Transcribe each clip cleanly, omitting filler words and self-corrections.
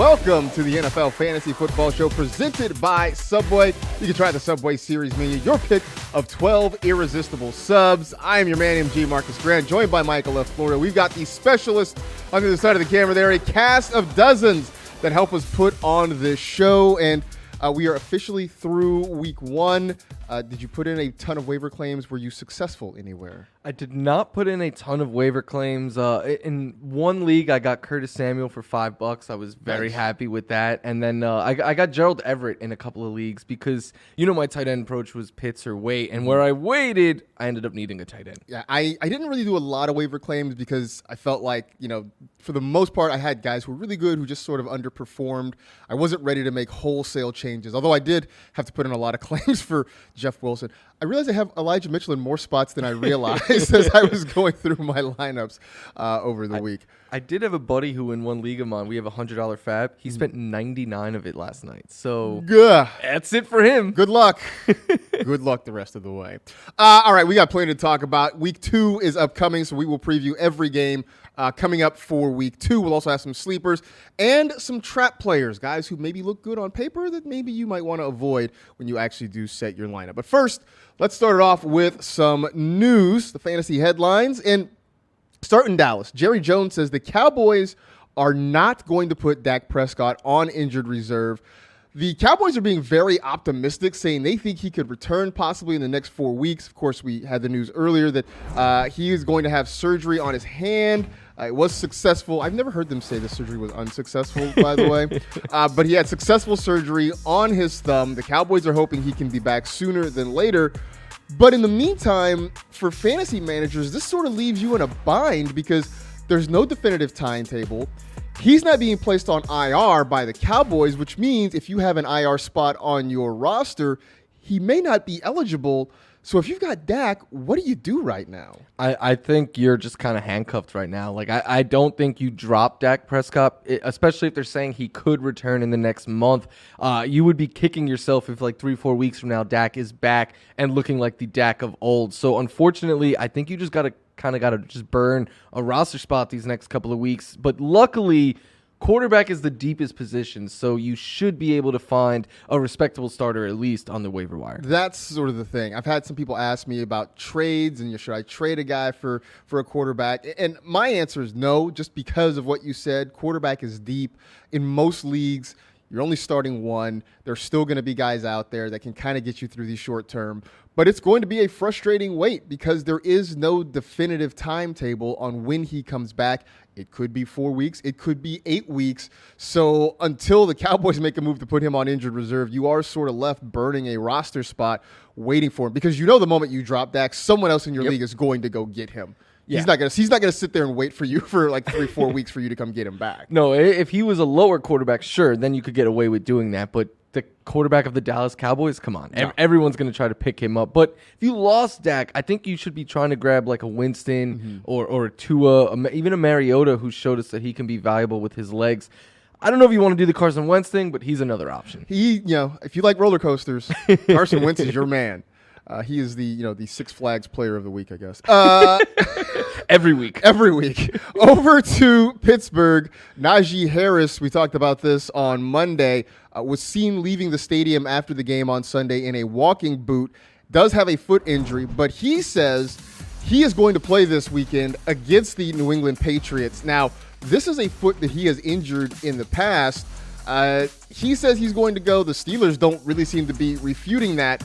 Welcome to the NFL Fantasy Football Show presented by Subway. You can try the Subway Series menu, your pick of 12 irresistible subs. I am your man, MG Marcus Grant, joined by Michael F. Florida. We've got the specialist on the other side of the camera there, a cast of dozens that help us put on this show. And we are officially through week one. Did you put in a ton of waiver claims? Were you successful anywhere? I did not put in a ton of waiver claims. In one league, I got Curtis Samuel for $5. I was very happy with that. And then I got Gerald Everett in a couple of leagues because, my tight end approach was Pitts or wait. And where I waited, I ended up needing a tight end. Yeah, I didn't really do a lot of waiver claims because I felt like, for the most part, I had guys who were really good who just sort of underperformed. I wasn't ready to make wholesale changes, although I did have to put in a lot of claims for Jeff Wilson. I realized I have Elijah Mitchell in more spots than I realized as I was going through my lineups over the week. I did have a buddy who in one league of mine, we have a $100 fab. He spent 99 of it last night. So that's it for him. Good luck. Good luck the rest of the way. All right, we got plenty to talk about. Week 2 is upcoming, so we will preview every game coming up for week 2. We'll also have some sleepers and some trap players, guys who maybe look good on paper that maybe you might want to avoid when you actually do set your lineup. But first, let's start it off with some news, the fantasy headlines. And start in Dallas. Jerry Jones says the Cowboys are not going to put Dak Prescott on injured reserve. The Cowboys are being very optimistic, saying they think he could return possibly in the next 4 weeks. Of course, we had the news earlier that he is going to have surgery on his hand. It was successful. I've never heard them say the surgery was unsuccessful, by the way. But he had successful surgery on his thumb. The Cowboys are hoping he can be back sooner than later. But in the meantime, for fantasy managers, this sort of leaves you in a bind because there's no definitive timetable. He's not being placed on IR by the Cowboys, which means if you have an IR spot on your roster, he may not be eligible. So if you've got Dak, what do you do right now? I think you're just kind of handcuffed right now. Like, I don't think you drop Dak Prescott, especially if they're saying he could return in the next month. You would be kicking yourself if, 3-4 weeks from now, Dak is back and looking like the Dak of old. So, unfortunately, I think you just got to just burn a roster spot these next couple of weeks. But luckily, quarterback is the deepest position, so you should be able to find a respectable starter at least on the waiver wire. That's sort of the thing. I've had some people ask me about trades and should I trade a guy for a quarterback? And my answer is no, just because of what you said. Quarterback is deep. In most leagues, you're only starting one. There's still going to be guys out there that can kind of get you through the short term. But it's going to be a frustrating wait because there is no definitive timetable on when he comes back. It could be 4 weeks. It could be 8 weeks. So until the Cowboys make a move to put him on injured reserve, you are sort of left burning a roster spot waiting for him because the moment you drop Dak, someone else in your league is going to go get him. Yeah. He's not gonna sit there and wait for you for 3-4 weeks for you to come get him back. No, if he was a lower quarterback, sure, then you could get away with doing that. But the quarterback of the Dallas Cowboys, come on. No. Everyone's going to try to pick him up. But if you lost Dak, I think you should be trying to grab a Winston or a Tua, even a Mariota who showed us that he can be valuable with his legs. I don't know if you want to do the Carson Wentz thing, but he's another option. If you like roller coasters, Carson Wentz is your man. He is the Six Flags player of the week, I guess. Every week. Over to Pittsburgh. Najee Harris, we talked about this on Monday, was seen leaving the stadium after the game on Sunday in a walking boot. Does have a foot injury, but he says he is going to play this weekend against the New England Patriots. Now, this is a foot that he has injured in the past. He says he's going to go. The Steelers don't really seem to be refuting that.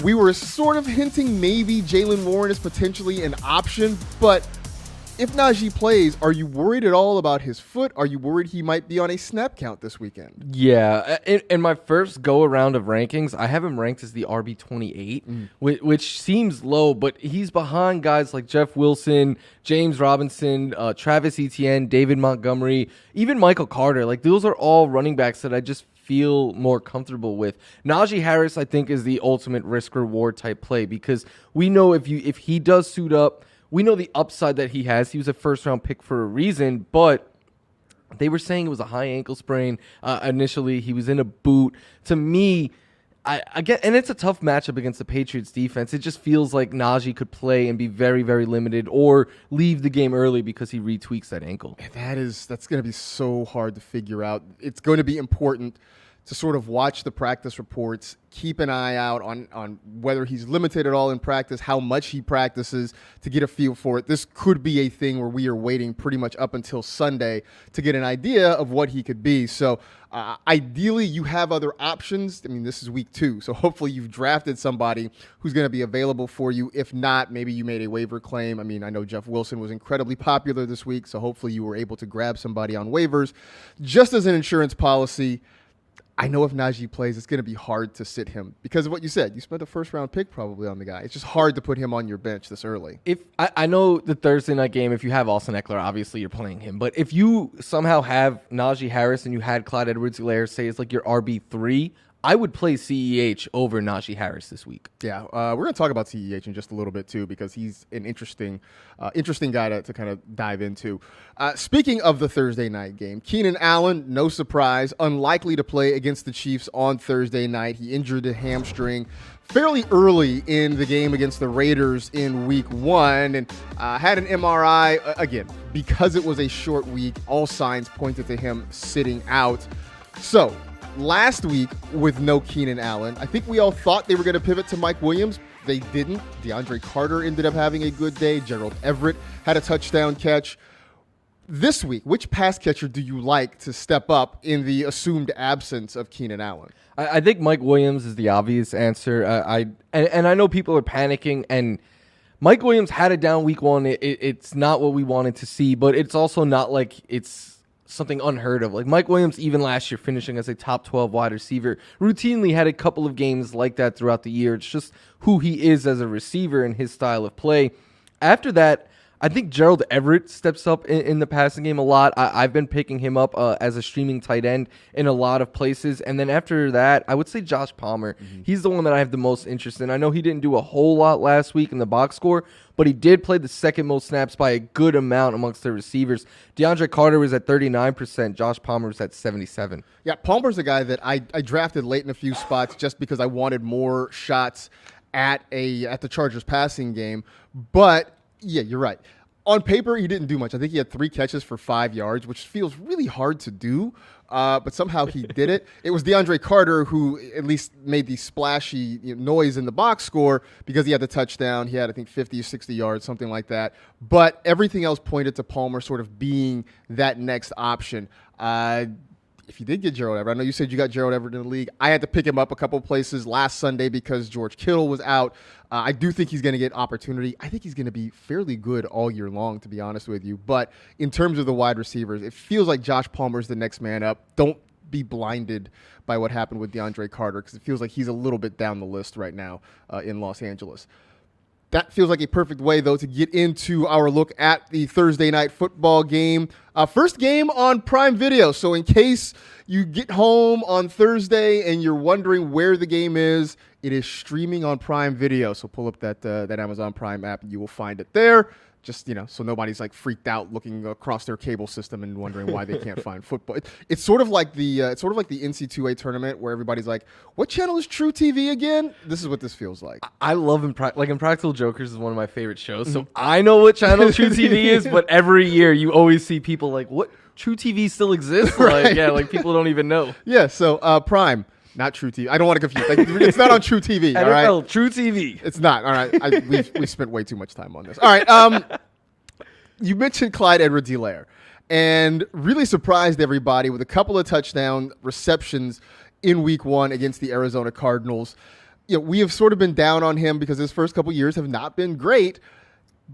We were sort of hinting maybe Jaylen Warren is potentially an option, but if Najee plays, are you worried at all about his foot? Are you worried he might be on a snap count this weekend? Yeah. In my first go-around of rankings, I have him ranked as the RB28, which seems low, but he's behind guys like Jeff Wilson, James Robinson, Travis Etienne, David Montgomery, even Michael Carter. Those are all running backs that I just feel more comfortable with. Najee Harris, I think, is the ultimate risk-reward type play because we know if he does suit up, we know the upside that he has. He was a first-round pick for a reason, but they were saying it was a high ankle sprain initially. He was in a boot. To me, Again, and it's a tough matchup against the Patriots defense. It just feels like Najee could play and be very, very limited or leave the game early because he retweaks that ankle. That's going to be so hard to figure out. It's going to be important to sort of watch the practice reports, keep an eye out on whether he's limited at all in practice, how much he practices, to get a feel for it. This could be a thing where we are waiting pretty much up until Sunday to get an idea of what he could be. So ideally, you have other options. I mean, this is week 2, so hopefully you've drafted somebody who's going to be available for you. If not, maybe you made a waiver claim. I mean, I know Jeff Wilson was incredibly popular this week, so hopefully you were able to grab somebody on waivers. Just as an insurance policy, I know if Najee plays, it's going to be hard to sit him because of what you said. You spent a first-round pick probably on the guy. It's just hard to put him on your bench this early. If I know the Thursday night game, if you have Austin Ekeler, obviously you're playing him. But if you somehow have Najee Harris and you had Clyde Edwards-Helaire, say it's like your RB3, I would play CEH over Najee Harris this week. Yeah, we're going to talk about CEH in just a little bit too because he's an interesting guy to kind of dive into. Speaking of the Thursday night game, Keenan Allen, no surprise, unlikely to play against the Chiefs on Thursday night. He injured a hamstring fairly early in the game against the Raiders in week 1 and had an MRI. Again, because it was a short week, all signs pointed to him sitting out. So, last week, with no Keenan Allen, I think we all thought they were going to pivot to Mike Williams. They didn't. DeAndre Carter ended up having a good day. Gerald Everett had a touchdown catch. This week, which pass catcher do you like to step up in the assumed absence of Keenan Allen? I think Mike Williams is the obvious answer. I know people are panicking, and Mike Williams had a down week 1. It's not what we wanted to see, but it's also not like it's something unheard of. Like Mike Williams, even last year, finishing as a top 12 wide receiver, routinely had a couple of games like that throughout the year. It's just who he is as a receiver and his style of play. After that, I think Gerald Everett steps up in the passing game a lot. I've been picking him up as a streaming tight end in a lot of places. And then after that, I would say Josh Palmer. Mm-hmm. He's the one that I have the most interest in. I know he didn't do a whole lot last week in the box score, but he did play the second most snaps by a good amount amongst the receivers. DeAndre Carter was at 39%. Josh Palmer was at 77%. Yeah, Palmer's a guy that I drafted late in a few spots just because I wanted more shots at the Chargers passing game. But yeah, you're right. On paper, he didn't do much. I think he had 3 catches for 5 yards, which feels really hard to do, but somehow he did it. It was DeAndre Carter who at least made the splashy noise in the box score because he had the touchdown. He had, I think, 50 or 60 yards, something like that. But everything else pointed to Palmer sort of being that next option. If you did get Gerald Everett, I know you said you got Gerald Everett in the league. I had to pick him up a couple places last Sunday because George Kittle was out. I do think he's going to get opportunity. I think he's going to be fairly good all year long, to be honest with you. But in terms of the wide receivers, it feels like Josh Palmer's the next man up. Don't be blinded by what happened with DeAndre Carter because it feels like he's a little bit down the list right now in Los Angeles. That feels like a perfect way, though, to get into our look at the Thursday night football game. First game on Prime Video. So in case you get home on Thursday and you're wondering where the game is, it is streaming on Prime Video. So pull up that Amazon Prime app and you will find it there. Just, so nobody's like freaked out looking across their cable system and wondering why they can't find football. It's sort of like the NC2A tournament where everybody's like, what channel is True TV again? This is what this feels like. I love Impractical Jokers is one of my favorite shows. So I know what channel True TV is, but every year you always see people like, what, True TV still exists? Right. Like people don't even know. Yeah, so Prime. Not True TV. I don't want to confuse. It's not on True TV. All right. NFL, True TV. It's not. All right. We've spent way too much time on this. All right. You mentioned Clyde Edwards-Helaire, and really surprised everybody with a couple of touchdown receptions in Week 1 against the Arizona Cardinals. We have sort of been down on him because his first couple years have not been great.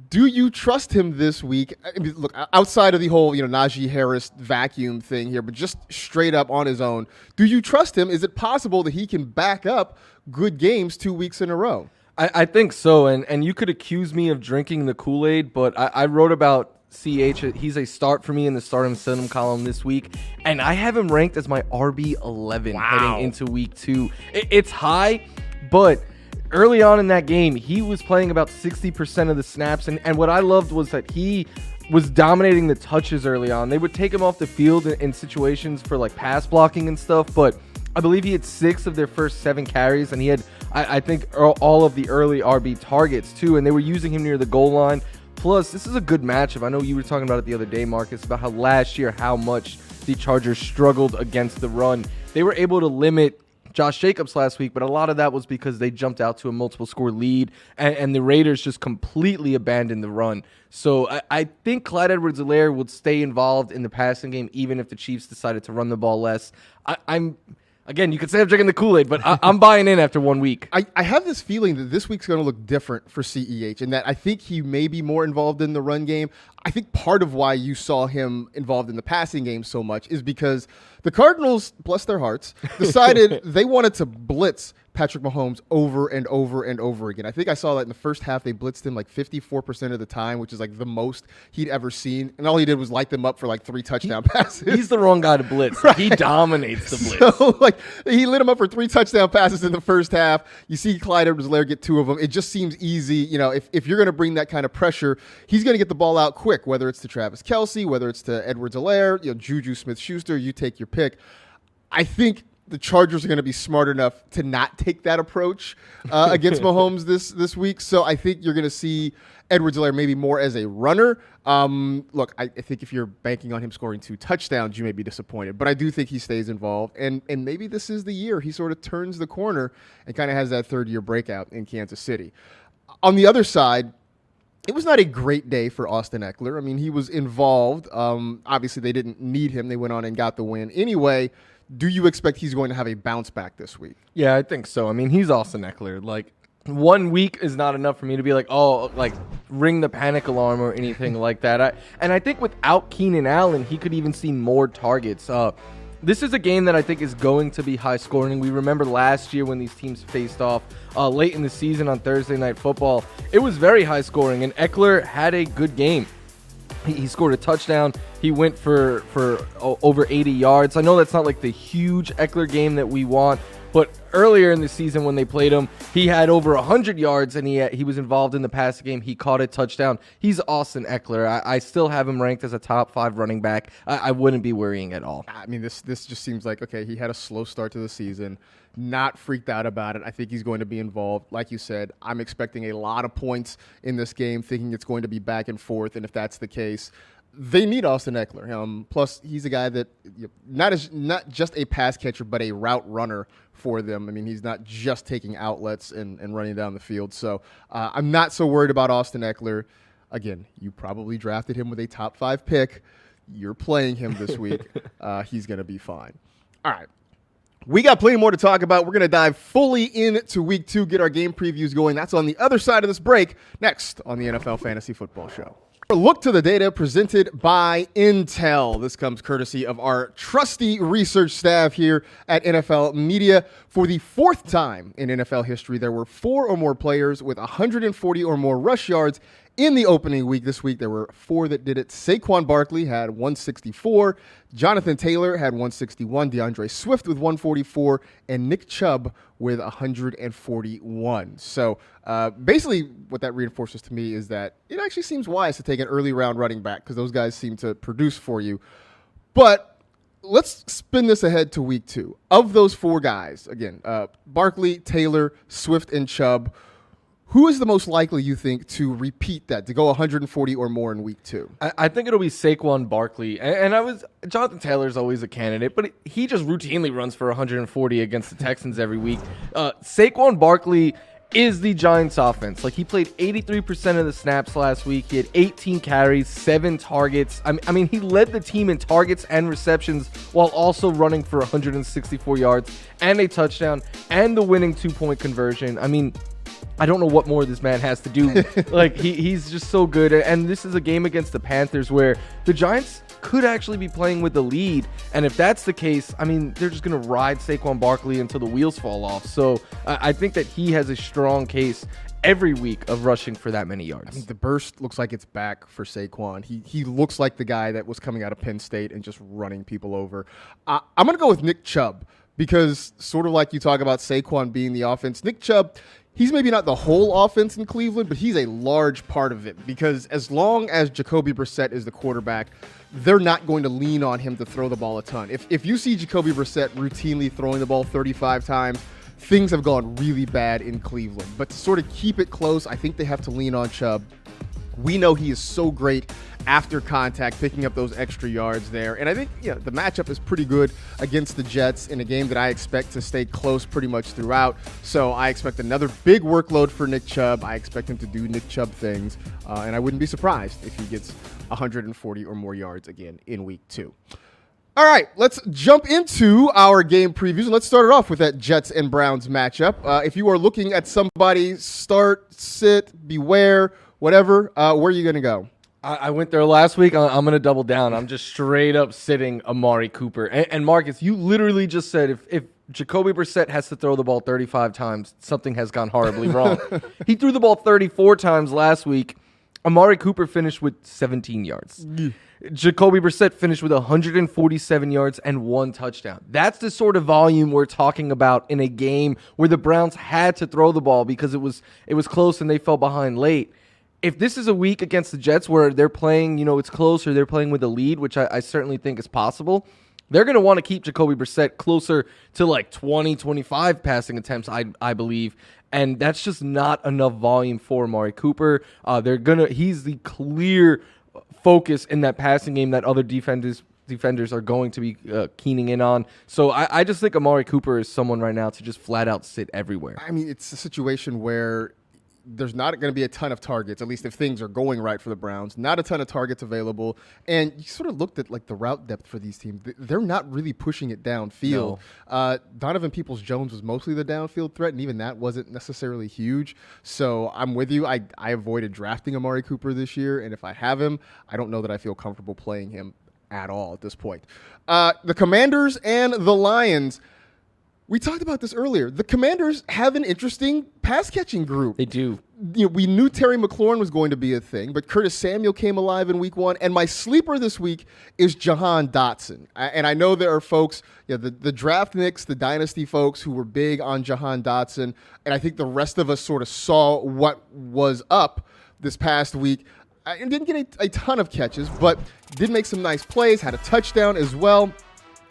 Do you trust him this week? I mean, look, outside of the whole, Najee Harris vacuum thing here, but just straight up on his own, do you trust him? Is it possible that he can back up good games 2 weeks in a row? I think so, and you could accuse me of drinking the Kool-Aid, but I wrote about CH. He's a start for me in the start and sit him column this week, and I have him ranked as my RB11 heading into Week 2. It's high, but early on in that game, he was playing about 60% of the snaps, and what I loved was that he was dominating the touches early on. They would take him off the field in situations for like pass blocking and stuff, but I believe he had 6 of their first 7 carries, and he had, I think, all of the early RB targets, too, and they were using him near the goal line. Plus, this is a good matchup. I know you were talking about it the other day, Marcus, about how last year, how much the Chargers struggled against the run. They were able to limit Josh Jacobs last week, but a lot of that was because they jumped out to a multiple score lead, and the Raiders just completely abandoned the run. So I think Clyde Edwards-Helaire would stay involved in the passing game, even if the Chiefs decided to run the ball less. Again, you could say I'm drinking the Kool-Aid, but I'm buying in after 1 week. I have this feeling that this week's going to look different for CEH, and that I think he may be more involved in the run game. I think part of why you saw him involved in the passing game so much is because the Cardinals, bless their hearts, decided they wanted to blitz Patrick Mahomes over and over and over again. I think I saw that in the first half they blitzed him like 54% of the time, which is like the most he'd ever seen. And all he did was light them up for like 3 touchdown passes. He's the wrong guy to blitz. Right. He dominates the blitz. So like he lit him up for 3 touchdown passes in the first half. You see Clyde Edwards-Helaire get 2 of them. It just seems easy. You know, if you're going to bring that kind of pressure, he's going to get the ball out quick, whether it's to Travis Kelce, whether it's to Edwards-Helaire, Juju Smith-Schuster, you take your pick. I think the Chargers are going to be smart enough to not take that approach against Mahomes this week. So I think you're going to see Edwards-Helaire maybe more as a runner. Look, I think if you're banking on him scoring 2 touchdowns, you may be disappointed. But I do think he stays involved. And maybe this is the year he sort of turns the corner and kind of has that third-year breakout in Kansas City. On the other side, it was not a great day for Austin Ekeler. I mean, he was involved. Obviously, they didn't need him. They went on and got the win. Anyway, do you expect he's going to have a bounce back this week? Yeah, I think so. I mean, he's Austin Ekeler. Like, 1 week is not enough for me to be like, oh, like, ring the panic alarm or anything like that. I think without Keenan Allen, he could even see more targets. This is a game that I think is going to be high scoring. We remember last year when these teams faced off late in the season on Thursday Night Football. It was very high scoring, and Ekeler had a good game. He scored a touchdown. He went for over 80 yards. I know that's not like the huge Ekeler game that we want, but earlier in the season when they played him, he had over 100 yards, and he was involved in the passing game. He caught a touchdown. He's Austin Ekeler. I still have him ranked as a top 5 running back. I wouldn't be worrying at all. I mean, this just seems like, okay, he had a slow start to the season. Not freaked out about it. I think he's going to be involved. Like you said, I'm expecting a lot of points in this game, thinking it's going to be back and forth. And if that's the case, they need Austin Ekeler. Plus, he's a guy that not just a pass catcher, but a route runner for them. I mean, he's not just taking outlets and running down the field. So I'm not so worried about Austin Ekeler. Again, you probably drafted him with a top 5 pick. You're playing him this week. He's going to be fine. All right. We got plenty more to talk about. We're going to dive fully into week 2, get our game previews going. That's on the other side of this break, next on the NFL Fantasy Football Show. A look to the data presented by Intel. This comes courtesy of our trusty research staff here at NFL Media. For the 4th time in NFL history, there were 4 or more players with 140 or more rush yards in the opening week. This week, there were 4 that did it. Saquon Barkley had 164. Jonathan Taylor had 161. DeAndre Swift with 144. And Nick Chubb with 141. So basically what that reinforces to me is that it actually seems wise to take an early round running back because those guys seem to produce for you. But let's spin this ahead to week 2. Of those 4 guys, again, Barkley, Taylor, Swift, and Chubb, who is the most likely, you think, to repeat that, to go 140 or more in week 2? I think it'll be Saquon Barkley. And Jonathan Taylor's always a candidate, but he just routinely runs for 140 against the Texans every week. Saquon Barkley is the Giants offense. Like, he played 83% of the snaps last week. He had 18 carries, 7 targets. I mean, he led the team in targets and receptions while also running for 164 yards and a touchdown and the winning 2-point conversion. I mean, I don't know what more this man has to do. Like, he's just so good. And this is a game against the Panthers where the Giants could actually be playing with the lead. And if that's the case, I mean, they're just going to ride Saquon Barkley until the wheels fall off. So I think that he has a strong case every week of rushing for that many yards. I mean, the burst looks like it's back for Saquon. He looks like the guy that was coming out of Penn State and just running people over. I'm going to go with Nick Chubb because sort of like you talk about Saquon being the offense, Nick Chubb, he's maybe not the whole offense in Cleveland, but he's a large part of it because as long as Jacoby Brissett is the quarterback, they're not going to lean on him to throw the ball a ton. If you see Jacoby Brissett routinely throwing the ball 35 times, things have gone really bad in Cleveland. But to sort of keep it close, I think they have to lean on Chubb. We know he is so great after contact, picking up those extra yards there. And I think the matchup is pretty good against the Jets in a game that I expect to stay close pretty much throughout. So I expect another big workload for Nick Chubb. I expect him to do Nick Chubb things. And I wouldn't be surprised if he gets 140 or more yards again in week 2. All right, let's jump into our game previews. And let's start it off with that Jets and Browns matchup. If you are looking at somebody, start, sit, beware, whatever, where are you going to go? I went there last week. I'm going to double down. I'm just straight up sitting Amari Cooper. And Marcus, you literally just said if Jacoby Brissett has to throw the ball 35 times, something has gone horribly wrong. He threw the ball 34 times last week. Amari Cooper finished with 17 yards. Jacoby Brissett finished with 147 yards and 1 touchdown. That's the sort of volume we're talking about in a game where the Browns had to throw the ball because it was close and they fell behind late. If this is a week against the Jets where they're playing, it's close or they're playing with a lead, which I certainly think is possible, they're going to want to keep Jacoby Brissett closer to like 20, 25 passing attempts, I believe. And that's just not enough volume for Amari Cooper. He's the clear focus in that passing game that other defenders are going to be keening in on. So I just think Amari Cooper is someone right now to just flat out sit everywhere. I mean, it's a situation where there's not going to be a ton of targets, at least if things are going right for the Browns. Not a ton of targets available. And you sort of looked at like the route depth for these teams. They're not really pushing it downfield. No. Donovan Peoples-Jones was mostly the downfield threat, and even that wasn't necessarily huge. So I'm with you. I avoided drafting Amari Cooper this year, and if I have him, I don't know that I feel comfortable playing him at all at this point. The Commanders and the Lions. We talked about this earlier. The Commanders have an interesting pass-catching group. They do. We knew Terry McLaurin was going to be a thing, but Curtis Samuel came alive in week 1. And my sleeper this week is Jahan Dotson. And I know there are folks, the draft nicks, the dynasty folks who were big on Jahan Dotson. And I think the rest of us sort of saw what was up this past week. And didn't get a ton of catches, but did make some nice plays, had a touchdown as well.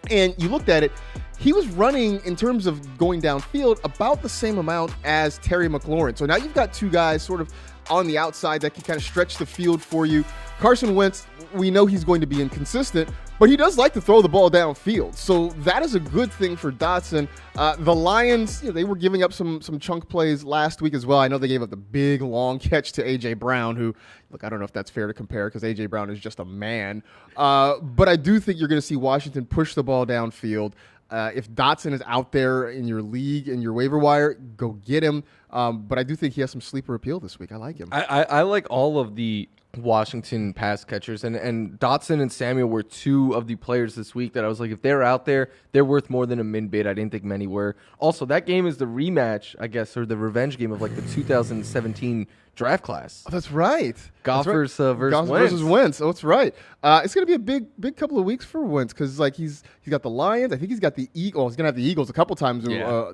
And you looked at it, he was running, in terms of going downfield, about the same amount as Terry McLaurin. So now you've got two guys sort of on the outside that can kind of stretch the field for you. Carson Wentz, we know he's going to be inconsistent, but he does like to throw the ball downfield. So that is a good thing for Dotson. The Lions, they were giving up some chunk plays last week as well. I know they gave up the big, long catch to A.J. Brown, who, look, I don't know if that's fair to compare because A.J. Brown is just a man. But I do think you're going to see Washington push the ball downfield. If Dotson is out there in your league, in your waiver wire, go get him. But I do think he has some sleeper appeal this week. I like him. I like all of the Washington pass catchers, and Dotson and Samuel were two of the players this week that I was like, if they're out there, they're worth more than a min bid. I didn't think many were. Also, that game is the rematch, I guess, or the revenge game of like the 2017 draft class. Oh, that's right. Goff versus Wentz. Versus Wentz. Oh, that's right. It's going to be a big couple of weeks for Wentz because like he's got the Lions. I think he's got the Eagles. He's going to have the Eagles a couple times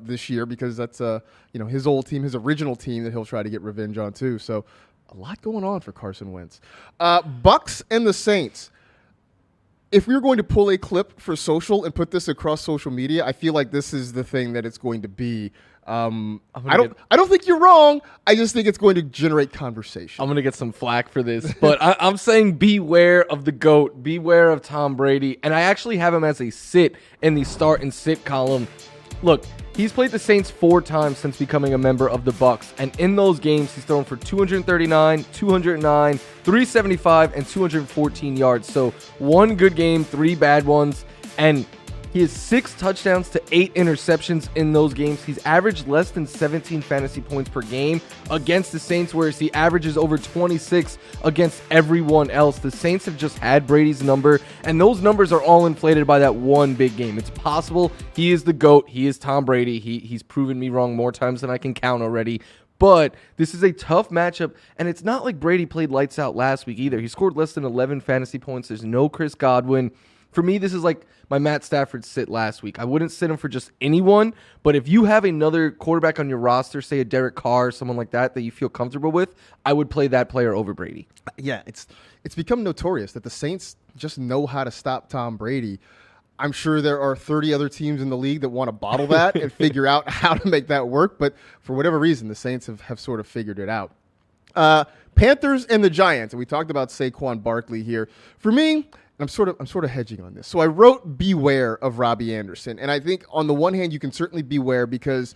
this year because that's his old team, his original team that he'll try to get revenge on too. So a lot going on for Carson Wentz. Bucs and the Saints. If we were going to pull a clip for social and put this across social media, I feel like this is the thing that it's going to be. I don't think you're wrong. I just think it's going to generate conversation. I'm going to get some flack for this, but I'm saying beware of the GOAT, beware of Tom Brady, and I actually have him as a sit in the start and sit column. Look, he's played the Saints 4 times since becoming a member of the Bucs, and in those games, he's thrown for 239, 209, 375, and 214 yards. So 1 good game, 3 bad ones, and he has 6 touchdowns to 8 interceptions in those games. He's averaged less than 17 fantasy points per game against the Saints, whereas he averages over 26 against everyone else. The Saints have just had Brady's number, and those numbers are all inflated by that one big game. It's possible he is the GOAT. He is Tom Brady. He's proven me wrong more times than I can count already. But this is a tough matchup, and it's not like Brady played lights out last week either. He scored less than 11 fantasy points. There's no Chris Godwin. for me, this is like my Matt Stafford sit last week. I wouldn't sit him for just anyone, but if you have another quarterback on your roster, say a Derek Carr, someone like that you feel comfortable with, I would play that player over Brady. Yeah, it's become notorious that the Saints just know how to stop Tom Brady. I'm sure there are 30 other teams in the league that want to bottle that and figure out how to make that work, but for whatever reason, the Saints have sort of figured it out. Panthers and the Giants, and we talked about Saquon Barkley here. For me, I'm sort of hedging on this. So I wrote beware of Robbie Anderson, and I think on the one hand you can certainly beware because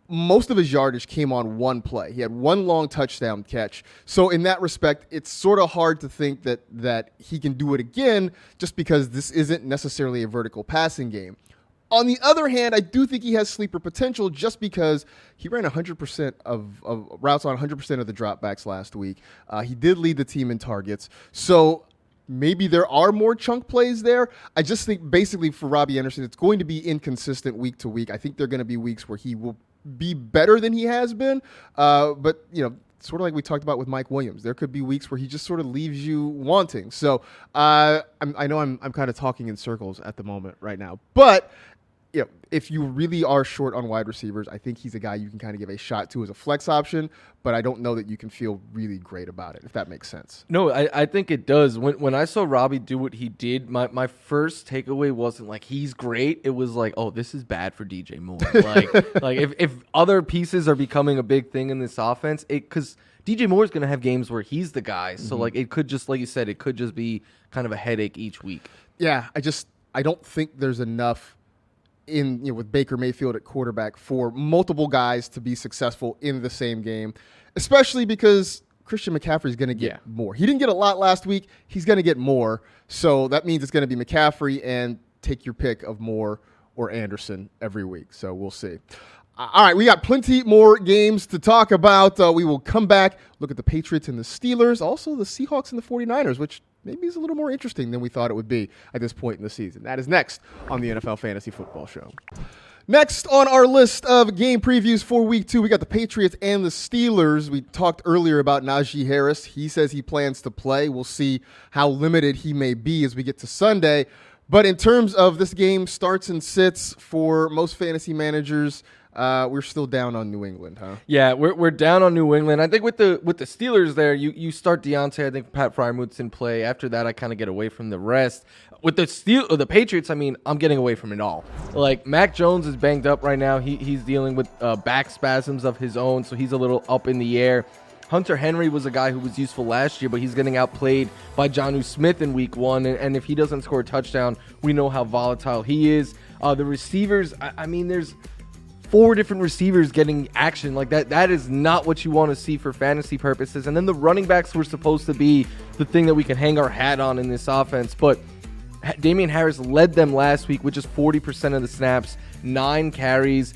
most of his yardage came on one play. He had one long touchdown catch. So in that respect, it's sort of hard to think that he can do it again just because this isn't necessarily a vertical passing game. On the other hand, I do think he has sleeper potential just because he ran 100% of routes on 100% of the dropbacks last week. He did lead the team in targets. So maybe there are more chunk plays there. I just think basically for Robbie Anderson, it's going to be inconsistent week to week. I think there are going to be weeks where he will be better than he has been. But, sort of like we talked about with Mike Williams, there could be weeks where he just sort of leaves you wanting. So I know I'm kind of talking in circles at the moment right now. But if you really are short on wide receivers, I think he's a guy you can kind of give a shot to as a flex option, but I don't know that you can feel really great about it, if that makes sense. No, I think it does. When I saw Robbie do what he did, my first takeaway wasn't like he's great. It was like, oh, this is bad for DJ Moore. like if other pieces are becoming a big thing in this offense, because DJ Moore is going to have games where he's the guy. So it could just, like you said, it could just be kind of a headache each week. Yeah, I don't think there's enough with Baker Mayfield at quarterback for multiple guys to be successful in the same game, especially because Christian McCaffrey is going to get more. He didn't get a lot last week. He's going to get more. So that means it's going to be McCaffrey and take your pick of Moore or Anderson every week. So we'll see. All right, we got plenty more games to talk about. We will come back, look at the Patriots and the Steelers, also the Seahawks and the 49ers, which maybe is a little more interesting than we thought it would be at this point in the season. That is next on the NFL Fantasy Football Show. Next on our list of game previews for Week 2, we got the Patriots and the Steelers. We talked earlier about Najee Harris. He says he plans to play. We'll see how limited he may be as we get to Sunday. But in terms of this game starts and sits for most fantasy managers, we're still down on New England, huh? Yeah, we're down on New England. I think with the Steelers there, you start Deontay. I think Pat Fryermuth's in play. After that, I kind of get away from the rest. With the Patriots, I'm getting away from it all. Like Mac Jones is banged up right now. He's dealing with back spasms of his own, so he's a little up in the air. Hunter Henry was a guy who was useful last year, but he's getting outplayed by Jonnu Smith in Week 1, and if he doesn't score a touchdown, we know how volatile he is. The receivers, there's 4 different receivers getting action like that. That is not what you want to see for fantasy purposes. And then the running backs were supposed to be the thing that we can hang our hat on in this offense, but Damian Harris led them last week with just 40% of the snaps, 9 carries.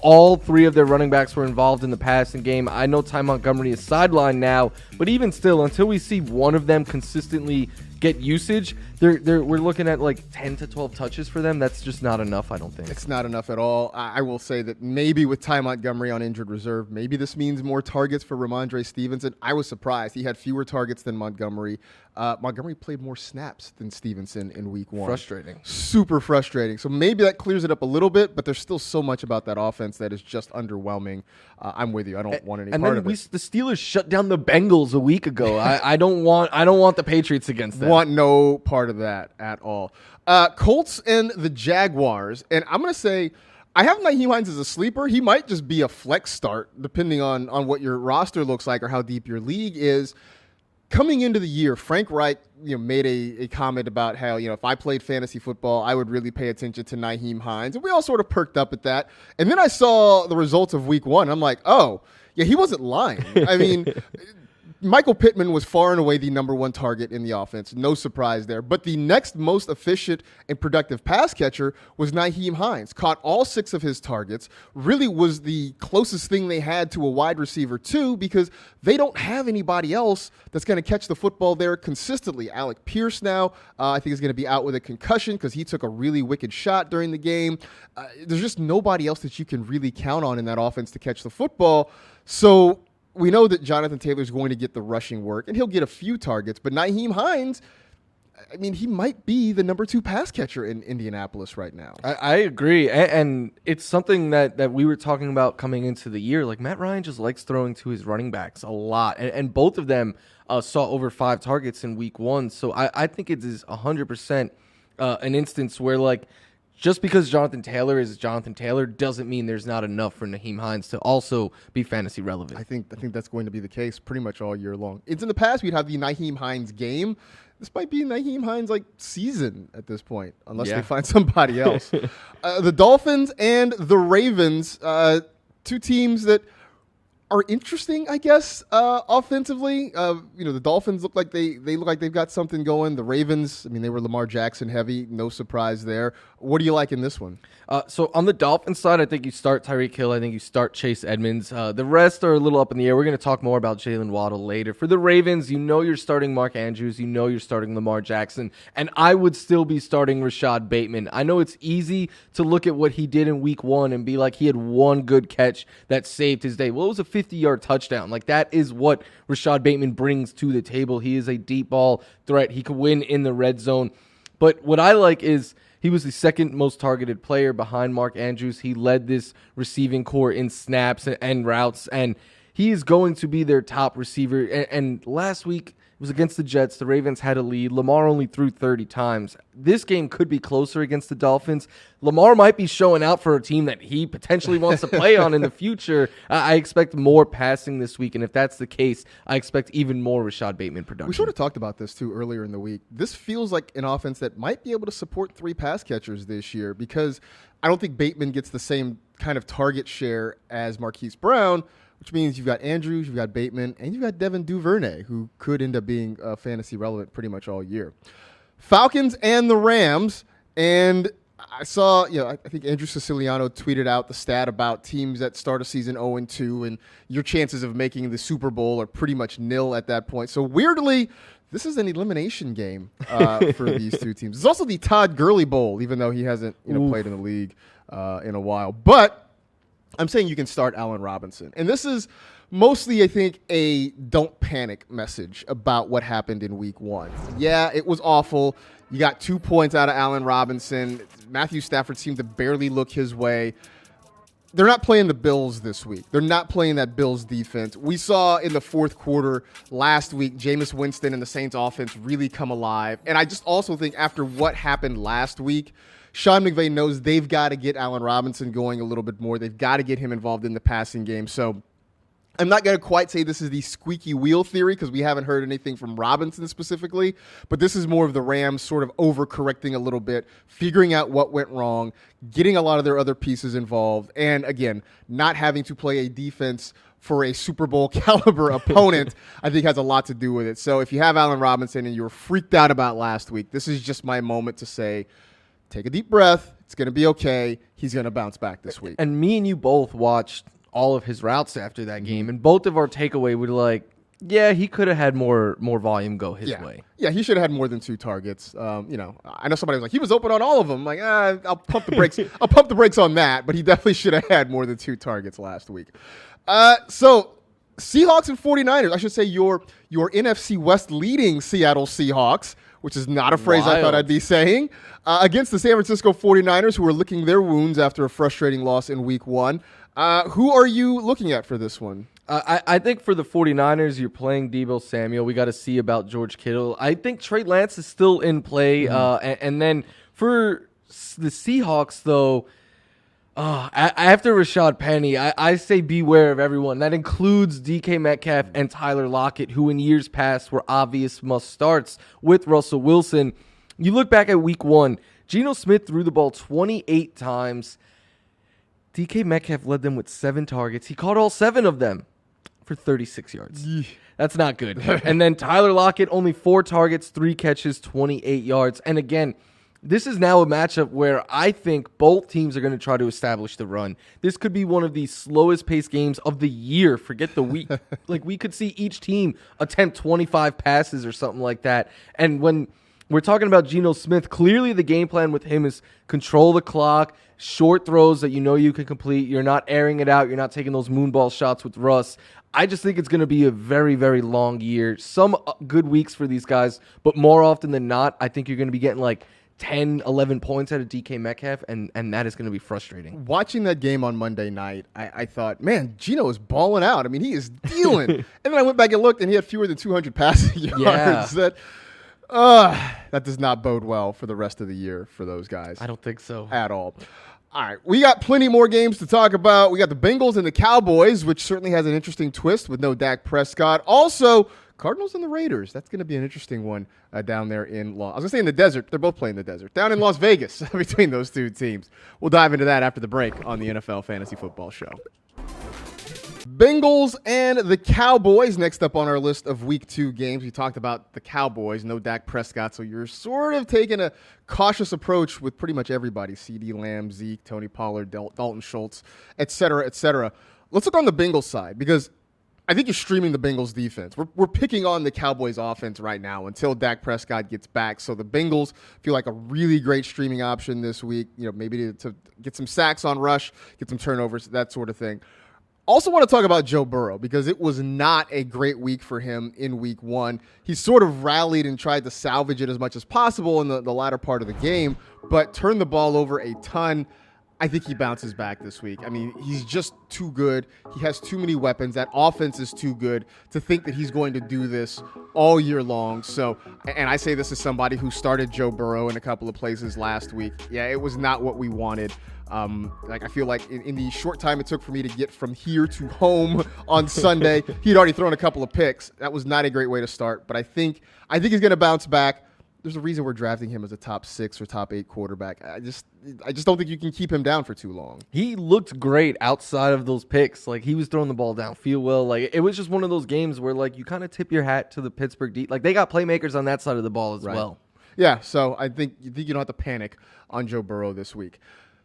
All 3 of their running backs were involved in the passing game. I know Ty Montgomery is sidelined now, but even still, until we see one of them consistently get usage, we're looking at like 10 to 12 touches for them. That's just not enough, I don't think. It's not enough at all. I will say that maybe with Ty Montgomery on injured reserve, maybe this means more targets for Ramondre Stevenson. I was surprised. He had fewer targets than Montgomery. Montgomery played more snaps than Stevenson in Week 1. Frustrating. Super frustrating. So maybe that clears it up a little bit, but there's still so much about that offense that is just underwhelming. I'm with you. I don't want any part of it. The Steelers shut down the Bengals a week ago. I don't want the Patriots against them. Want no part of that at all. Colts and the Jaguars, and I'm going to say I have Nyheim Hines as a sleeper. He might just be a flex start depending on what your roster looks like or how deep your league is. Coming into the year, Frank Reich made a comment about how if I played fantasy football, I would really pay attention to Nyheim Hines, and we all sort of perked up at that. And then I saw the results of Week 1. I'm like, oh yeah, he wasn't lying. I mean, Michael Pittman was far and away the number 1 target in the offense. No surprise there. But the next most efficient and productive pass catcher was Nyheim Hines. Caught all 6 of his targets. Really was the closest thing they had to a wide receiver too, because they don't have anybody else that's going to catch the football there consistently. Alec Pierce now, I think is going to be out with a concussion because he took a really wicked shot during the game. There's just nobody else that you can really count on in that offense to catch the football. So we know that Jonathan Taylor is going to get the rushing work, and he'll get a few targets. But Nyheim Hines, I mean, he might be the number 2 pass catcher in Indianapolis right now. I agree. And it's something that we were talking about coming into the year. Like, Matt Ryan just likes throwing to his running backs a lot. And both of them saw over 5 targets in week 1. So I think it is 100% an instance where, like, just because Jonathan Taylor is Jonathan Taylor doesn't mean there's not enough for Nyheim Hines to also be fantasy relevant. I think that's going to be the case pretty much all year long. It's in the past we'd have the Nyheim Hines game. This might be Nyheim Hines' season at this point, unless they find somebody else. The Dolphins and the Ravens, 2 teams that are interesting, I guess, offensively. The Dolphins look like they look like they've got something going. The Ravens, I mean, they were Lamar Jackson heavy, no surprise there. What do you like in this one? So on the Dolphins side, I think you start Tyreek Hill. I think you start Chase Edmonds. The rest are a little up in the air. We're going to talk more about Jalen Waddle later. For the Ravens, you're starting Mark Andrews. You're starting Lamar Jackson. And I would still be starting Rashad Bateman. I know it's easy to look at what he did in week 1 and be like, he had one good catch that saved his day. Well, it was a 50-yard touchdown. Like, that is what Rashad Bateman brings to the table. He is a deep ball threat. He could win in the red zone. But what I like is he was the second most targeted player behind Mark Andrews. He led this receiving core in snaps and routes, and he is going to be their top receiver. And last week, it was against the Jets. The Ravens had a lead. Lamar only threw 30 times. This game could be closer against the Dolphins. Lamar might be showing out for a team that he potentially wants to play on in the future. I expect more passing this week, and if that's the case, I expect even more Rashad Bateman production. We sort of talked about this, too, earlier in the week. This feels like an offense that might be able to support 3 pass catchers this year because I don't think Bateman gets the same kind of target share as Marquise Brown, which means you've got Andrews, you've got Bateman, and you've got Devin Duvernay, who could end up being fantasy relevant pretty much all year. Falcons and the Rams, and I saw, I think Andrew Siciliano tweeted out the stat about teams that start a season 0-2, and your chances of making the Super Bowl are pretty much nil at that point. So weirdly, this is an elimination game for these 2 teams. It's also the Todd Gurley Bowl, even though he hasn't played in the league in a while. But I'm saying you can start Allen Robinson. And this is mostly, I think, a don't panic message about what happened in week 1. Yeah, it was awful. You got 2 points out of Allen Robinson. Matthew Stafford seemed to barely look his way. They're not playing the Bills this week. They're not playing that Bills defense. We saw in the 4th quarter last week, Jameis Winston and the Saints offense really come alive. And I just also think after what happened last week, Sean McVay knows they've got to get Allen Robinson going a little bit more. They've got to get him involved in the passing game. So I'm not going to quite say this is the squeaky wheel theory because we haven't heard anything from Robinson specifically, but this is more of the Rams sort of overcorrecting a little bit, figuring out what went wrong, getting a lot of their other pieces involved, and again, not having to play a defense for a Super Bowl caliber opponent, I think has a lot to do with it. So if you have Allen Robinson and you were freaked out about last week, this is just my moment to say, take a deep breath. It's going to be okay. He's going to bounce back this week. And me and you both watched all of his routes after that game, and both of our takeaway were like, yeah, he could have had more volume go his way. Yeah, he should have had more than 2 targets. I know somebody was like, he was open on all of them. Like, I'll pump the brakes. I'll pump the brakes on that, but he definitely should have had more than 2 targets last week. So Seahawks and 49ers, I should say your NFC West leading Seattle Seahawks, which is not a phrase I thought I'd be saying, against the San Francisco 49ers, who are licking their wounds after a frustrating loss in week 1. Who are you looking at for this one? I think for the 49ers, you're playing Deebo Samuel. We got to see about George Kittle. I think Trey Lance is still in play. And then for the Seahawks, though, after Rashad Penny, I say beware of everyone. That includes DK Metcalf and Tyler Lockett, who in years past were obvious must-starts with Russell Wilson. You look back at week 1, Geno Smith threw the ball 28 times. DK Metcalf led them with 7 targets. He caught all 7 of them for 36 yards. That's not good. And then Tyler Lockett, only 4 targets, 3 catches, 28 yards. And again, this is now a matchup where I think both teams are going to try to establish the run. This could be one of the slowest paced games of the year. Forget the week. Like, we could see each team attempt 25 passes or something like that. And when We're talking about Geno Smith. Clearly the game plan with him is control the clock, short throws that you know you can complete. You're not airing it out. You're not taking those moonball shots with Russ. I just think it's going to be a very, very long year. Some good weeks for these guys, but more often than not, I think you're going to be getting like 10, 11 points out of DK Metcalf, and that is going to be frustrating. Watching that game on Monday night, I thought, man, Geno is balling out. I mean, he is dealing. And then I went back and looked, and he had fewer than 200 passing yards. Yeah. That does not bode well for the rest of the year for those guys. I don't think so. At all. All right, we got plenty more games to talk about. We got the Bengals and the Cowboys, which certainly has an interesting twist with no Dak Prescott. Also, Cardinals and the Raiders. That's going to be an interesting one down there in I was going to say in the desert. They're both playing the desert. Down in Las Vegas between those two teams. We'll dive into that after the break on the NFL Fantasy Football Show. Bengals and the Cowboys next up on our list of Week 2 games. We talked about the Cowboys, no Dak Prescott, so you're sort of taking a cautious approach with pretty much everybody. CeeDee Lamb, Zeke, Tony Pollard, Dalton Schultz, et cetera, et cetera. Let's look on the Bengals side because I think you're streaming the Bengals defense. We're picking on the Cowboys offense right now until Dak Prescott gets back. So the Bengals feel like a really great streaming option this week, maybe to get some sacks on rush, get some turnovers, that sort of thing. Also want to talk about Joe Burrow because it was not a great week for him in Week 1. He sort of rallied and tried to salvage it as much as possible in the latter part of the game, but turned the ball over a ton. I think he bounces back this week. I mean, he's just too good. He has too many weapons. That offense is too good to think that he's going to do this all year long. So, and I say this as somebody who started Joe Burrow in a couple of places last week. Yeah, it was not what we wanted. I feel like in the short time it took for me to get from here to home on Sunday, he'd already thrown a couple of picks. That was not a great way to start, but I think he's going to bounce back. There's a reason we're drafting him as a top 6 or top 8 quarterback. I just don't think you can keep him down for too long. He looked great outside of those picks. Like, he was throwing the ball downfield well. Like, it was just one of those games where, like, you kind of tip your hat to the Pittsburgh D. Like, they got playmakers on that side of the ball as well. Yeah, so I think you don't have to panic on Joe Burrow this week.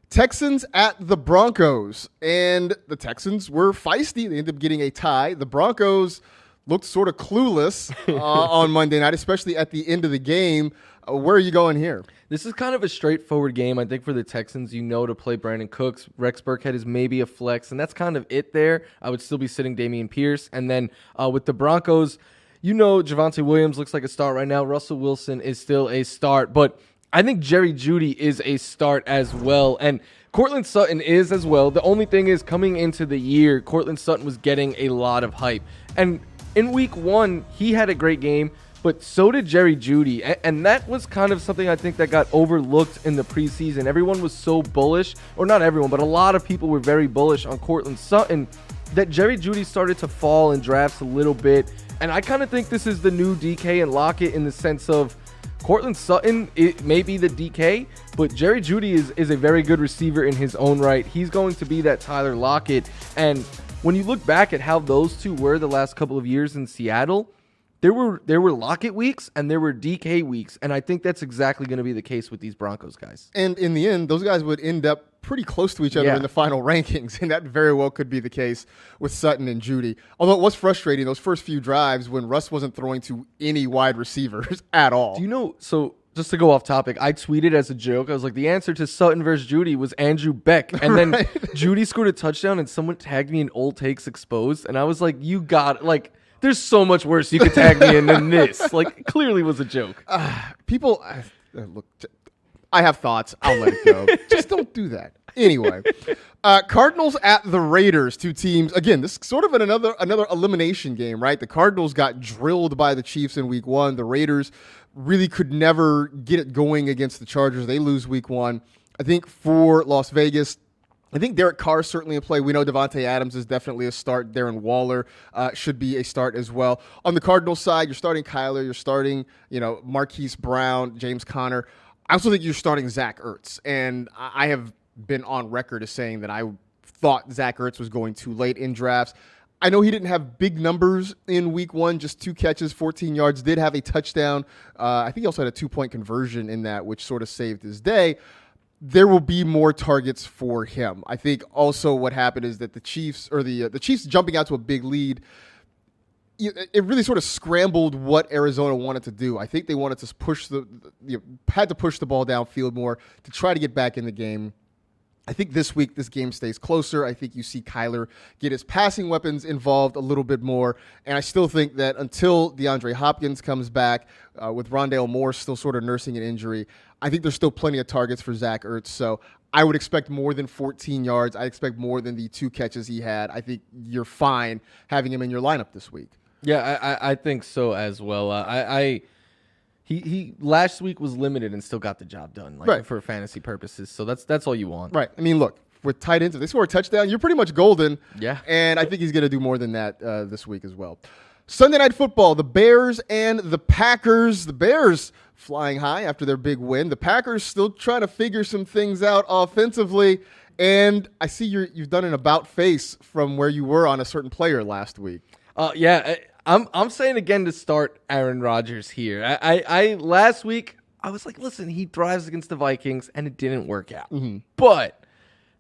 Texans at the Broncos, and the Texans were feisty. They ended up getting a tie. The Broncos looked sort of clueless on Monday night, especially at the end of the game. Where are you going here? This is kind of a straightforward game, I think, for the Texans. To play Brandon Cooks. Rex Burkhead is maybe a flex, and that's kind of it there. I would still be sitting Dameon Pierce. And then with the Broncos, Javonte Williams looks like a start right now. Russell Wilson is still a start, but I think Jerry Jeudy is a start as well, and Courtland Sutton is as well. The only thing is, coming into the year, Courtland Sutton was getting a lot of hype. And in Week 1, he had a great game, but so did Jerry Jeudy. And that was kind of something I think that got overlooked in the preseason. Everyone was so bullish, or not everyone, but a lot of people were very bullish on Courtland Sutton, that Jerry Jeudy started to fall in drafts a little bit. And I kind of think this is the new DK and Lockett in the sense of, Courtland Sutton, it may be the DK, but Jerry Jeudy is a very good receiver in his own right. He's going to be that Tyler Lockett. And when you look back at how those two were the last couple of years in Seattle, there were Lockett weeks and there were DK weeks. And I think that's exactly going to be the case with these Broncos guys. And in the end, those guys would end up pretty close to each other in the final rankings, and that very well could be the case with Sutton and Jeudy. Although it was frustrating those first few drives when Russ wasn't throwing to any wide receivers at all. So just to go off topic, I tweeted as a joke, I was like, the answer to Sutton versus Jeudy was Andrew Beck. And then Jeudy scored a touchdown and someone tagged me in Old Takes Exposed, and I was like, there's so much worse you could tag me in than this. Like, clearly was a joke. Look, I have thoughts. I'll let it go. Just don't do that. Anyway, Cardinals at the Raiders, two teams. Again, this is sort of another elimination game, right? The Cardinals got drilled by the Chiefs in Week 1. The Raiders really could never get it going against the Chargers. They lose Week 1. I think for Las Vegas, I think Derek Carr is certainly in play. We know Devontae Adams is definitely a start. Darren Waller should be a start as well. On the Cardinals side, you're starting Kyler. You're starting, Marquise Brown, James Conner. I also think you're starting Zach Ertz, and I have been on record as saying that I thought Zach Ertz was going too late in drafts. I know he didn't have big numbers in Week 1, just 2 catches, 14 yards, did have a touchdown. I think he also had a 2-point conversion in that, which sort of saved his day. There will be more targets for him. I think also what happened is that the Chiefs jumping out to a big lead, it really sort of scrambled what Arizona wanted to do. I think they wanted to had to push the ball downfield more to try to get back in the game. I think this week this game stays closer. I think you see Kyler get his passing weapons involved a little bit more. And I still think that until DeAndre Hopkins comes back, with Rondale Moore still sort of nursing an injury, I think there's still plenty of targets for Zach Ertz. So I would expect more than 14 yards. I expect more than the 2 catches he had. I think you're fine having him in your lineup this week. Yeah, I think so as well. He last week was limited and still got the job done, right, for fantasy purposes. So that's all you want. Right. I mean, look, with tight ends, if they score a touchdown, you're pretty much golden. Yeah. And I think he's going to do more than that this week as well. Sunday Night Football, the Bears and the Packers. The Bears flying high after their big win. The Packers still trying to figure some things out offensively. And I see you've done an about face from where you were on a certain player last week. Yeah, I'm saying again to start Aaron Rodgers here. I last week I was like, listen, he thrives against the Vikings, and it didn't work out. Mm-hmm. But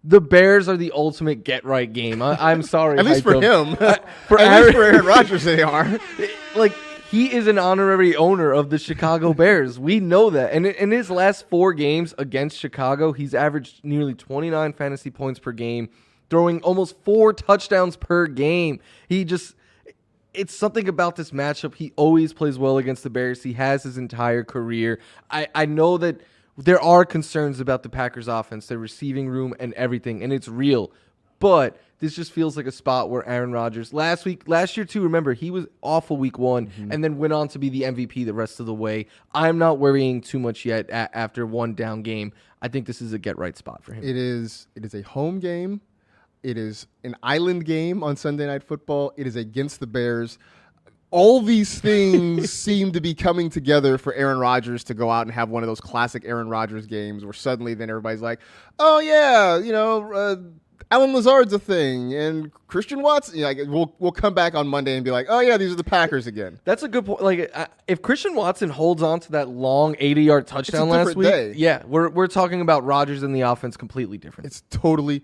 the Bears are the ultimate get-right game. I'm sorry. At least for him. At least for Aaron Rodgers, they are. Like, he is an honorary owner of the Chicago Bears. We know that. And in his last 4 games against Chicago, he's averaged nearly 29 fantasy points per game, throwing almost 4 touchdowns per game. It's something about this matchup. He always plays well against the Bears. He has his entire career. I know that there are concerns about the Packers offense, their receiving room and everything, and it's real. But this just feels like a spot where Aaron Rodgers, last year too, remember, he was awful week 1 and then went on to be the MVP the rest of the way. I'm not worrying too much yet after one down game. I think this is a get-right spot for him. It is a home game. It is an island game on Sunday Night Football. It is against the Bears. All these things seem to be coming together for Aaron Rodgers to go out and have one of those classic Aaron Rodgers games where suddenly then everybody's like, oh, yeah, Alan Lazard's a thing, and Christian Watson. We'll come back on Monday and be like, oh yeah, these are the Packers again. That's a good point. Like, if Christian Watson holds on to that long 80-yard touchdown last week, yeah, we're talking about Rodgers and the offense completely different. It's totally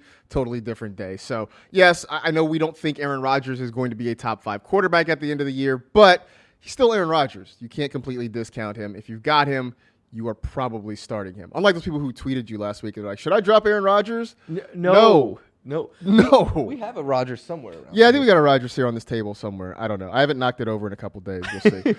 different day. So yes, I know we don't think Aaron Rodgers is going to be a top 5 quarterback at the end of the year, but he's still Aaron Rodgers. You can't completely discount him. If you've got him, you are probably starting him. Unlike those people who tweeted you last week and were like, should I drop Aaron Rodgers? No. We have a Rodgers somewhere around. Yeah, I think we got a Rodgers here on this table somewhere. I don't know. I haven't knocked it over in a couple days. We'll see.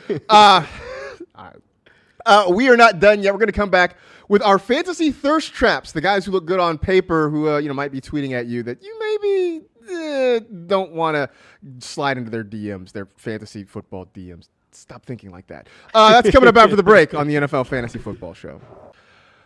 We are not done yet. We're going to come back with our fantasy thirst traps, the guys who look good on paper who might be tweeting at you that you maybe don't want to slide into their DMs, their fantasy football DMs. Stop thinking like that. That's coming up after the break on the NFL Fantasy Football Show.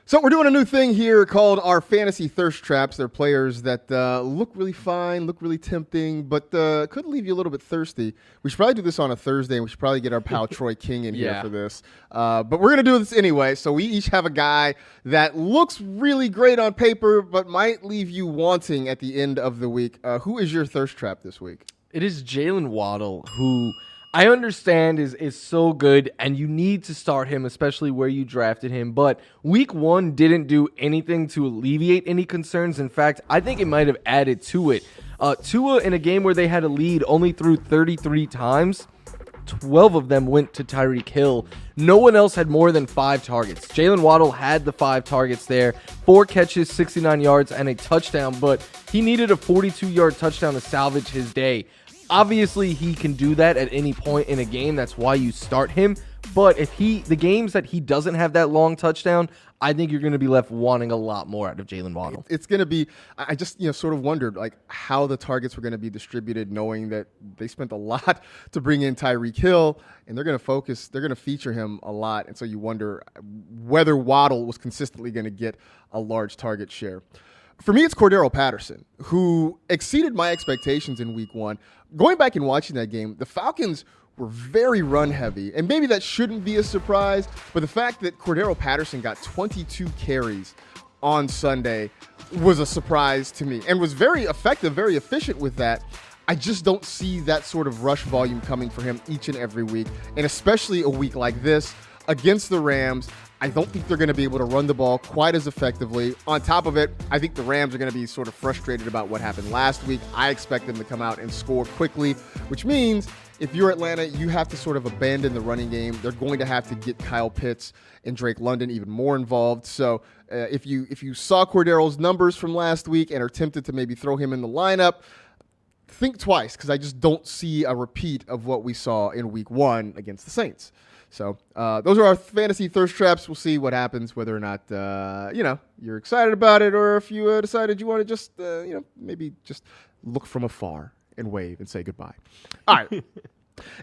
So we're doing a new thing here called our Fantasy Thirst Traps. They're players that look really fine, look really tempting, but could leave you a little bit thirsty. We should probably do this on a Thursday, and we should probably get our pal Troy King in here for this. But we're going to do this anyway. So we each have a guy that looks really great on paper, but might leave you wanting at the end of the week. Who is your thirst trap this week? It is Jalen Waddle, who I understand is so good, and you need to start him, especially where you drafted him. But week 1 didn't do anything to alleviate any concerns. In fact, I think it might have added to it. Tua, in a game where they had a lead, only threw 33 times. 12 of them went to Tyreek Hill. No one else had more than 5 targets. Jalen Waddle had the 5 targets there, 4 catches, 69 yards, and a touchdown. But he needed a 42-yard touchdown to salvage his day. Obviously, he can do that at any point in a game. That's why you start him. But if the games that he doesn't have that long touchdown, I think you're going to be left wanting a lot more out of Jalen Waddle. It's going to be, I just sort of wondered like how the targets were going to be distributed, knowing that they spent a lot to bring in Tyreek Hill, and they're going to feature him a lot. And so you wonder whether Waddle was consistently going to get a large target share. For me, it's Cordero Patterson, who exceeded my expectations in week 1. Going back and watching that game, the Falcons were very run heavy, and maybe that shouldn't be a surprise, but the fact that Cordero Patterson got 22 carries on Sunday was a surprise to me and was very effective, very efficient with that. I just don't see that sort of rush volume coming for him each and every week, and especially a week like this against the Rams. I don't think they're going to be able to run the ball quite as effectively. On top of it, I think the Rams are going to be sort of frustrated about what happened last week. I expect them to come out and score quickly, which means if you're Atlanta, you have to sort of abandon the running game. They're going to have to get Kyle Pitts and Drake London even more involved. So if you saw Cordero's numbers from last week and are tempted to maybe throw him in the lineup, think twice, because I just don't see a repeat of what we saw in week 1 against the Saints. So those are our fantasy thirst traps. We'll see what happens, whether or not you're excited about it, or if you decided you want to just maybe just look from afar and wave and say goodbye. All right.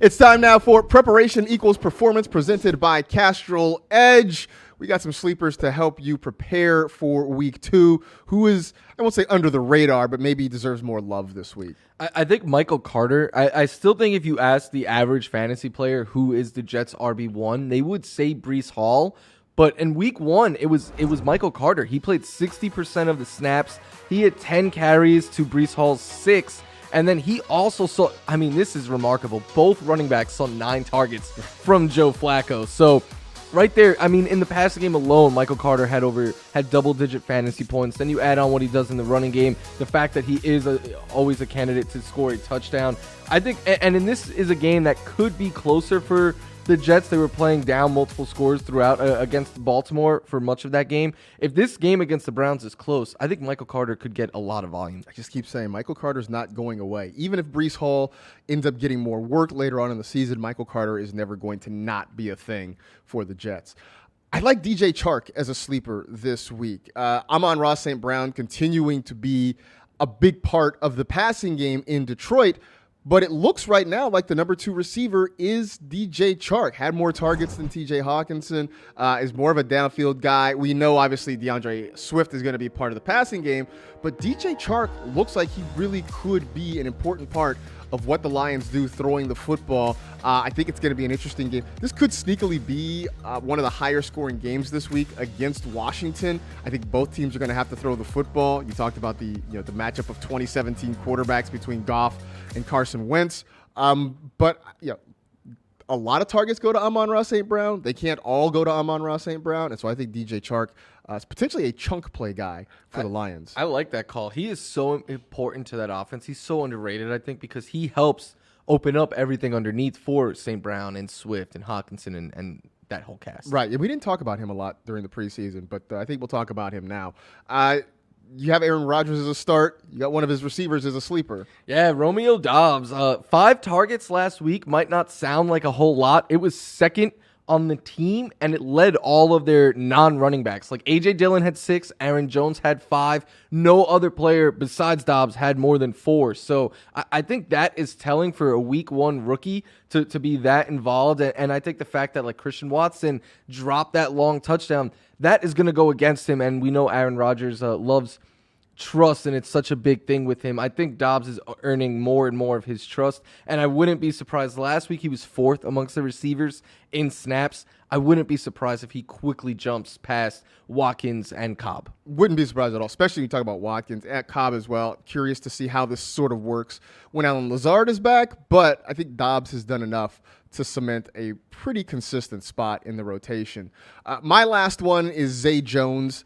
It's time now for Preparation Equals Performance, presented by Castrol Edge. We got some sleepers to help you prepare for week 2, who is, I won't say under the radar, but maybe deserves more love this week. I think Michael Carter, I still think if you ask the average fantasy player who is the Jets' RB1, they would say Breece Hall. But in week 1, it was Michael Carter. He played 60% of the snaps. He had 10 carries to Breece Hall's 6. And then he also saw, I mean, this is remarkable. Both running backs saw 9 targets from Joe Flacco. So right there, I mean, in the passing game alone, Michael Carter had double-digit fantasy points. Then you add on what he does in the running game, the fact that he is always a candidate to score a touchdown. I think, and this is a game that could be closer for the Jets. They were playing down multiple scores throughout against Baltimore for much of that game. If this game against the Browns is close, I think Michael Carter could get a lot of volume. I just keep saying Michael Carter's not going away. Even if Breece Hall ends up getting more work later on in the season, Michael Carter is never going to not be a thing for the Jets. I like DJ Chark as a sleeper this week. Amon-Ra St. Brown continuing to be a big part of the passing game in Detroit. But it looks right now like the number 2 receiver is DJ Chark. Had more targets than TJ Hawkinson, is more of a downfield guy. We know, obviously, DeAndre Swift is going to be part of the passing game, but DJ Chark looks like he really could be an important part of what the Lions do throwing the football. I think it's going to be an interesting game. This could sneakily be one of the higher scoring games this week against Washington. I think both teams are going to have to throw the football. You talked about the matchup of 2017 quarterbacks between Goff and Carson Wentz. But a lot of targets go to Amon-Ra St. Brown. They can't all go to Amon-Ra St. Brown. And so I think DJ Chark is potentially a chunk play guy for the Lions. I like that call. He is so important to that offense. He's so underrated, I think, because he helps open up everything underneath for St. Brown and Swift and Hawkinson and that whole cast. Right. Yeah, we didn't talk about him a lot during the preseason, but I think we'll talk about him now. You have Aaron Rodgers as a start. You got one of his receivers as a sleeper. Yeah, Romeo Doubs. 5 targets last week might not sound like a whole lot. It was second on the team, and it led all of their non-running backs. Like A.J. Dillon had 6, Aaron Jones had 5. No other player besides Doubs had more than 4. So I think that is telling for a week 1 rookie to be that involved. And I think the fact that like Christian Watson dropped that long touchdown, that is going to go against him. And we know Aaron Rodgers loves trust, and it's such a big thing with him. I think Doubs is earning more and more of his trust, and I wouldn't be surprised. Last week he was 4th amongst the receivers in snaps. I wouldn't be surprised if he quickly jumps past Watkins and Cobb. Wouldn't be surprised at all, especially when you talk about Watkins and Cobb as well. Curious to see how this sort of works when Allen Lazard is back, but I think Doubs has done enough to cement a pretty consistent spot in the rotation. My last one is Zay Jones.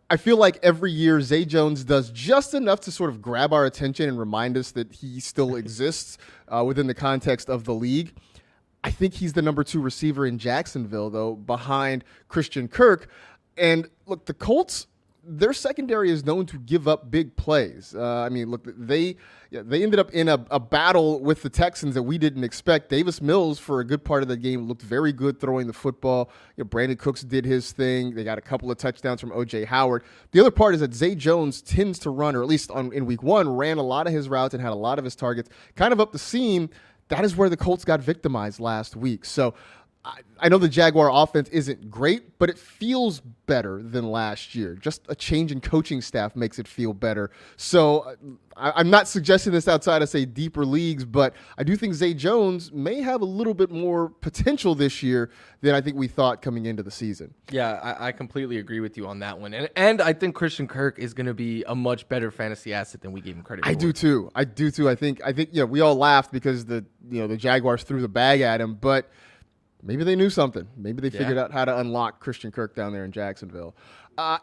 I feel like every year Zay Jones does just enough to sort of grab our attention and remind us that he still exists within the context of the league. I think he's the number 2 receiver in Jacksonville, though, behind Christian Kirk. And look, the Colts, their secondary is known to give up big plays. I mean, look, they ended up in a battle with the Texans that we didn't expect. Davis Mills, for a good part of the game, looked very good throwing the football. Brandon Cooks did his thing. They got a couple of touchdowns from O.J. Howard. The other part is that Zay Jones tends to run, or at least in week 1, ran a lot of his routes and had a lot of his targets kind of up the seam. That is where the Colts got victimized last week. So I know the Jaguar offense isn't great, but it feels better than last year. Just a change in coaching staff makes it feel better. So I'm not suggesting this outside of, say, deeper leagues, but I do think Zay Jones may have a little bit more potential this year than I think we thought coming into the season. Yeah, I completely agree with you on that one. And I think Christian Kirk is going to be a much better fantasy asset than we gave him credit for. I do too. I think we all laughed because the Jaguars threw the bag at him, but Maybe they knew something. Maybe they figured out how to unlock Christian Kirk down there in Jacksonville.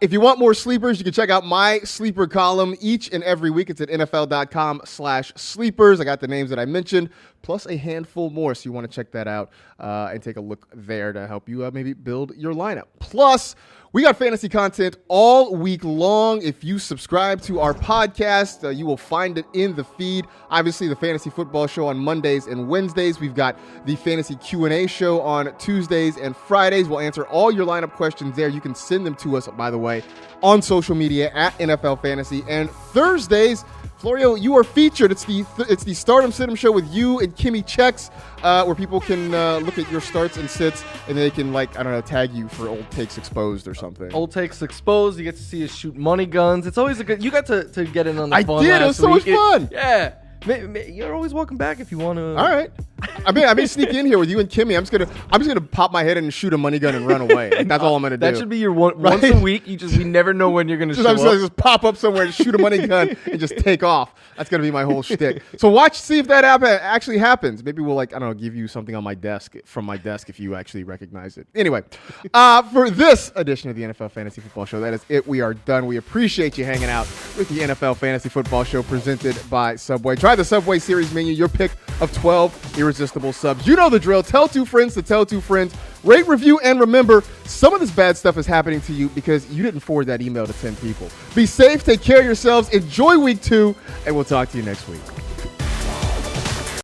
If you want more sleepers, you can check out my sleeper column each and every week. It's at NFL.com/sleepers. I got the names that I mentioned, plus a handful more. So you want to check that out and take a look there to help you maybe build your lineup. Plus, we got fantasy content all week long. If you subscribe to our podcast, you will find it in the feed. Obviously, the Fantasy Football Show on Mondays and Wednesdays. We've got the Fantasy Q&A Show on Tuesdays and Fridays. We'll answer all your lineup questions there. You can send them to us, by the way, on social media at NFL Fantasy. And Thursdays, Florio, you are featured. It's the Stardom Situm Show with you and Kimmy Checks, where people can look at your starts and sits, and they can, tag you for Old Takes Exposed or something. Old Takes Exposed. You get to see us shoot money guns. It's always a good. You got to get in on the fun. I did. It was so much fun. Yeah. You're always welcome back if you want to. All right. I may sneak in here with you and Kimmy. I'm just gonna pop my head in and shoot a money gun and run away. That's all I'm gonna do. That should be your once a week. We never know when you're gonna show up. Just pop up somewhere, just shoot a money gun, and just take off. That's gonna be my whole shtick. So see if that actually happens. Maybe we'll give you something on my desk from my desk if you actually recognize it. Anyway, for this edition of the NFL Fantasy Football Show, that is it. We are done. We appreciate you hanging out with the NFL Fantasy Football Show presented by Subway. Try the Subway Series menu, your pick of 12 irresistible subs. You know the drill. Tell two friends to tell two friends. Rate, review, and remember, some of this bad stuff is happening to you because you didn't forward that email to 10 people. Be safe. Take care of yourselves. Enjoy week 2, and we'll talk to you next week.